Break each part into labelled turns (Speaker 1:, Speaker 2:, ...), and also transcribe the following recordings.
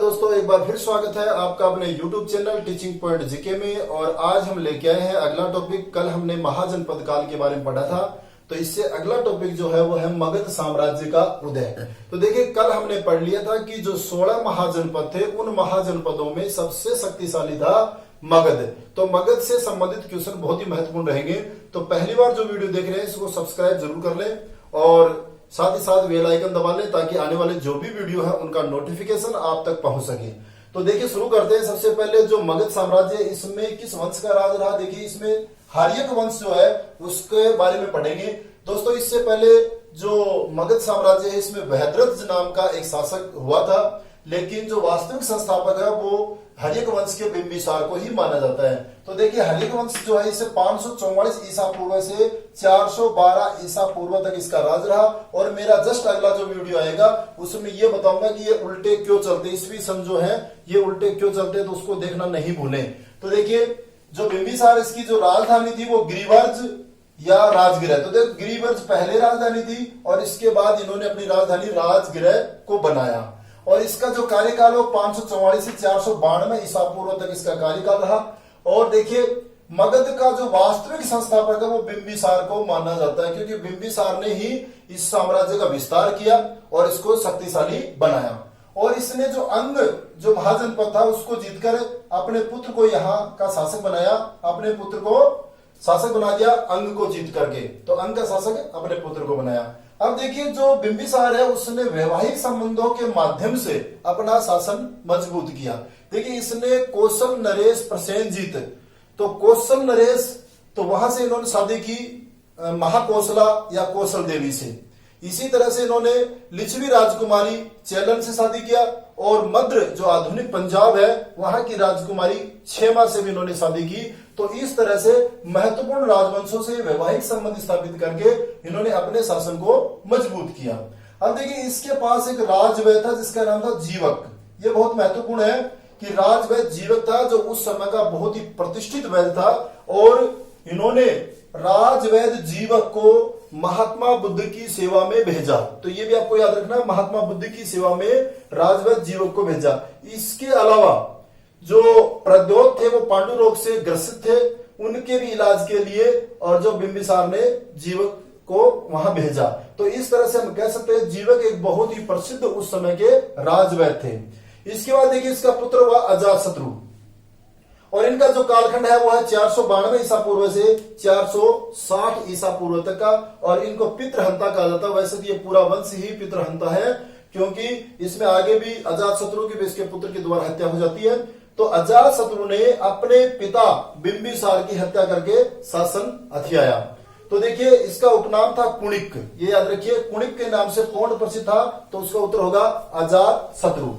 Speaker 1: दोस्तों, एक बार फिर स्वागत है आपका अपने YouTube channel teaching point GK में। और आज हम लेके आए हैं अगला टॉपिक। कल हमने महाजनपद काल के बारे में पढ़ा था, तो इससे अगला टॉपिक जो है वो है मगध साम्राज्य का उदय। तो देखिए, कल हमने पढ़ लिया था कि जो 16 महाजनपद थे, उन महाजनपदों में सबसे शक्तिशाली था मगध। तो मगध से संबंधित क्वेश्चन बहुत ही महत्वपूर्ण रहेंगे। तो पहली बार जो वीडियो देख रहे हैं इसको सब्सक्राइब जरूर कर लें और साथ ही साथ बेल आइकन दबा लें ताकि आने वाले जो भी वीडियो है उनका नोटिफिकेशन आप तक पहुंच सके। तो देखिए, शुरू करते हैं। सबसे पहले जो मगध साम्राज्य, इसमें किस वंश का राज रहा? देखिए, इसमें हार्यक वंश जो है उसके बारे में पढ़ेंगे। दोस्तों, इससे पहले जो मगध साम्राज्य है इसमें वहद्रथ नाम का एक शासक हुआ था, लेकिन जो वास्तविक संस्थापक है वो हर्यक वंश के बिंबिसार को ही माना जाता है। तो देखिए, हर्यक वंश जो है इसे 544 ईसा पूर्व से 412 ईसा पूर्व तक इसका राज रहा। और मेरा जस्ट अगला जो वीडियो आएगा उसमें ये बताऊंगा कि ये उल्टे क्यों चलते, ईस्वी सन जो है ये उल्टे क्यों चलते, तो उसको देखना नहीं भूलें। तो देखिए, जो बिंबिसार इसकी जो राजधानी थी वो गिरिवर्ज या राजगृह। तो देखो, गिरिवर्ज पहले राजधानी थी और इसके बाद इन्होंने अपनी राजधानी राजगृह को बनाया। और इसका जो कार्यकाल हो 544 से 492 ईसा पूर्व तक इसका कार्यकाल रहा। और देखिए, मगध का जो वास्तविक संस्थापक है वो बिंबिसार को माना जाता है, क्योंकि बिंबिसार ने ही इस साम्राज्य का विस्तार किया और इसको शक्तिशाली बनाया। और इसने जो अंग जो महाजनपद था उसको जीतकर अपने पुत्र को यहाँ का शासक बनाया, अपने पुत्र को शासक बना दिया अंग को जीत करके। तो अंग का शासक अपने पुत्र को बनाया। अब देखिए, जो बिंबिसार है उसने वैवाहिक संबंधों के माध्यम से अपना शासन मजबूत किया। देखिए, इसने कौशल नरेश प्रसेनजीत, तो कौशल नरेश, तो वहां से इन्होंने शादी की महाकौशला या कौशल देवी से। इसी तरह से इन्होंने लिच्छवी राजकुमारी चेलन से शादी किया। और मद्र जो आधुनिक पंजाब है वहां की राजकुमारी क्षेमा से भी इन्होंने शादी की। तो इस तरह से महत्वपूर्ण राजवंशों से वैवाहिक संबंध स्थापित करके इन्होंने अपने शासन को मजबूत किया। अब देखिए, इसके पास एक राजवैद्य था जिसका नाम था जीवक। ये बहुत महत्वपूर्ण है कि राजवैद्य जीवक था जो उस समय का बहुत ही प्रतिष्ठित वैद्य था। और इन्होंने राजवैद्य जीवक को महात्मा बुद्ध की सेवा में भेजा। तो ये भी आपको याद रखना, महात्मा बुद्ध की सेवा में राजवैद्य जीवक को भेजा। इसके अलावा जो प्रद्योत थे वो पांडु रोग से ग्रसित थे, उनके भी इलाज के लिए और जो बिंबिसार ने जीवक को वहां भेजा। तो इस तरह से हम कह सकते हैं जीवक एक बहुत ही प्रसिद्ध उस समय के राजवैद्य थे। इसके बाद देखिए, इसका पुत्र हुआ अजातशत्रु और इनका जो कालखंड है वो है 492 ईसा पूर्व से 460 ईसा पूर्व तक का। और इनको पितृहंता कहा जाता है। वैसे तो ये पूरा वंश ही पितृहंता है, क्योंकि इसमें आगे भी अजातशत्रु की भी इसके पुत्र के द्वारा हत्या हो जाती है। तो अजातशत्रु ने अपने पिता बिंबिसार की हत्या करके शासन हथियाया। तो देखिए, इसका उपनाम था कुणिक, ये याद रखिए, कुणिक के नाम से पूर्ण प्रसिद्ध था। तो उसका उत्तर होगा अजातशत्रु।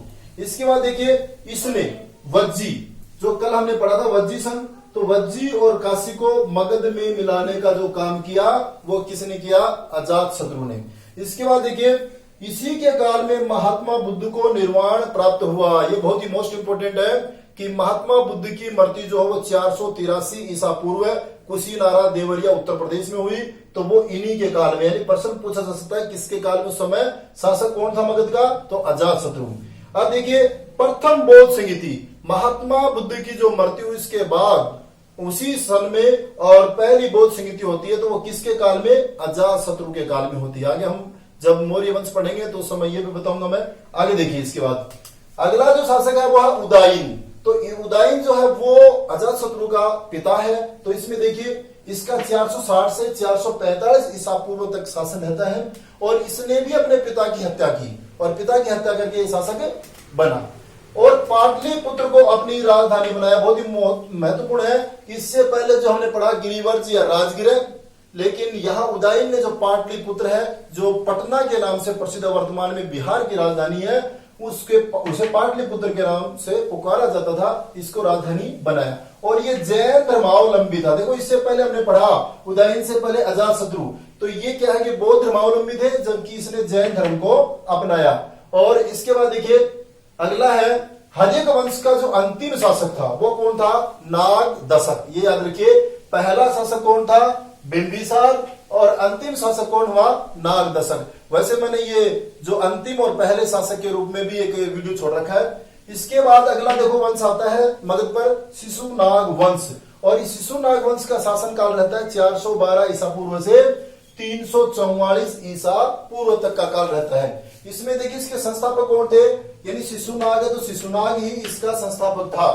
Speaker 1: इसके बाद देखिए, इसने वज्जी, जो कल हमने पढ़ा था वज्जी संघ, तो वज्जी और काशी को मगध में मिलाने का जो काम किया वो किसने किया? अजातशत्रु ने। इसके बाद देखिए, इसी के काल में महात्मा बुद्ध को निर्वाण प्राप्त हुआ। ये बहुत ही मोस्ट इंपोर्टेंट है कि महात्मा बुद्ध की मृत्यु जो है वो 483 ईसा पूर्व कुशीनारा देवरिया उत्तर प्रदेश में हुई। तो वो इन्हीं के काल में, यानी प्रश्न पूछा जा सकता है किसके काल में उस समय शासक कौन था मगध का? तो अजातशत्रु। अब देखिए, प्रथम बौद्ध संहिता, महात्मा बुद्ध की जो मृत्यु इसके बाद उसी सन में और पहली बौद्ध संहिता होती है, तो वो किसके काल में? अजातशत्रु के काल में होती है। आगे हम जब मौर्य वंश पढ़ेंगे तो उस समय ये भी बताऊंगा मैं। आगे देखिए, इसके बाद अगला जो शासक है वो है उदायन। तो उदायन जो है वो अजातशत्रु का पिता है। तो इसमें देखिए, इसका 460 से 445 ईसा पूर्व तक शासन रहता है। और इसने भी अपने पिता की हत्या की और पिता की हत्या करके ये शासक बना और पाटलिपुत्र को अपनी राजधानी बनाया। बहुत ही महत्वपूर्ण है। इससे पहले जो हमने पढ़ा गिरिवर्ज या राजगृह, लेकिन यहाँ उदयन ने जो पाटलिपुत्र है, जो पटना के नाम से प्रसिद्ध, वर्तमान में बिहार की राजधानी है, उसे पाटलिपुत्र के नाम से पुकारा जाता था, इसको राजधानी बनाया। और ये जैन धर्मावलंबी था। देखो, इससे पहले हमने पढ़ा उदयन से पहले अजातशत्रु, तो ये क्या है कि बौद्ध धर्मावलंबी थे, जबकि इसने जैन धर्म को अपनाया। और इसके बाद देखिए, अगला है हर्यक वंश का जो अंतिम शासक था वो कौन था? नागदशक। ये याद रखिए, पहला शासक कौन था? बिंबिसार। और अंतिम शासक कौन हुआ? नागदशक। वैसे मैंने ये जो अंतिम और पहले शासक के रूप में भी एक वीडियो छोड़ रखा है, इसके बाद अगला देखो वंश आता है मगध पर शिशुनाग वंश, और इस शिशुनाग वंश का शासन काल रहता है 412 ईसा पूर्व से 344 ईसा पूर्व तक का काल रहता है। इसमें देखिए इसके संस्थापक कौन थे, यानी शिशुनाग है तो शिशुनाग ही इसका संस्थापक था,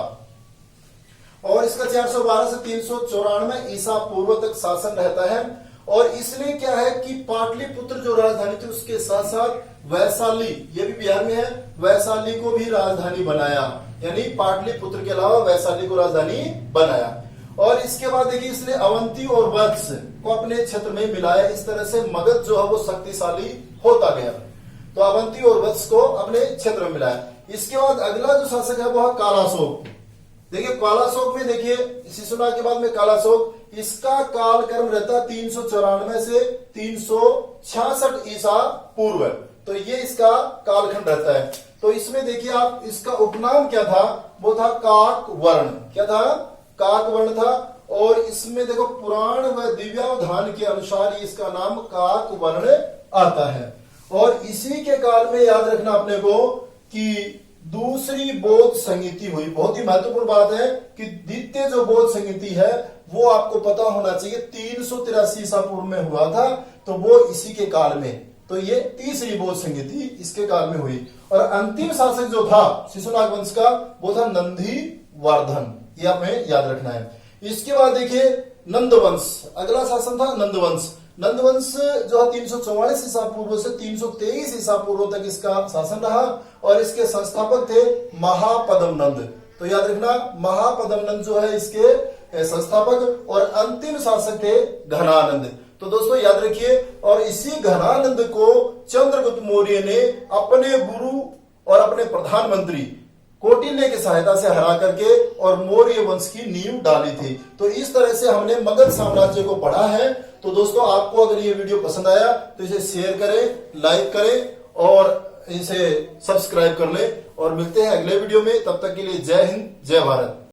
Speaker 1: और इसका 412 से 394 ईसा पूर्व तक शासन रहता है। और इसने क्या है कि पाटलिपुत्र जो राजधानी थी उसके साथ साथ वैशाली, ये भी बिहार में है, वैशाली को भी राजधानी बनाया, यानी पाटलिपुत्र के अलावा वैशाली को राजधानी बनाया। और इसके बाद देखिए इसने अवंती और वत्स को अपने क्षेत्र में मिलाया, इस तरह से मगध जो है वो शक्तिशाली होता गया। तो अवंती और वत्स को अपने क्षेत्र में मिलाया। इसके बाद अगला जो शासक है वो है कालाशोक। देखिए कालाशोक में देखिए शिशुनाग के बाद में कालाशोक, इसका कालक्रम रहता है 394 से 366 ईसा पूर्व, तो ये इसका कालखंड रहता है। तो इसमें देखिए आप इसका उपनाम क्या था, वो था काकवर्ण। क्या था, काकवर्ण था। और इसमें देखो पुराण व दिव्यावधान के अनुसार इसका नाम काकवर्ण आता है। और इसी के काल में याद रखना अपने को कि दूसरी बौद्ध संहिता हुई। बहुत ही महत्वपूर्ण बात है कि द्वितीय जो बौद्ध संहिता है वो आपको पता होना चाहिए 383 ईसा पूर्व में हुआ था, तो वो इसी के काल में, तो ये तीसरी बौद्ध संहिता इसके काल में हुई। और अंतिम शासक जो था शिशुनाग वंश का वो था नंदीवर्धन, ये हमें याद रखना है। इसके बाद देखिए नंदवंश, अगला शासन था नंदवंश। नंदवंश जो है 344 ईसा पूर्व से 323 ईसा पूर्व तक इसका शासन रहा, और इसके संस्थापक थे महापद्म नंद। तो याद रखना महापद्म नंद जो है इसके संस्थापक, और अंतिम शासक थे घनानंद। तो दोस्तों याद रखिए, और इसी घनानंद को चंद्रगुप्त मौर्य ने अपने गुरु और अपने प्रधानमंत्री कौटिल्य की सहायता से हरा करके और मौर्य वंश की नींव डाली थी। तो इस तरह से हमने मगध साम्राज्य को पढ़ा है। तो दोस्तों आपको अगर ये वीडियो पसंद आया तो इसे शेयर करें, लाइक करें और इसे सब्सक्राइब कर लें, और मिलते हैं अगले वीडियो में। तब तक के लिए जय हिंद, जय भारत।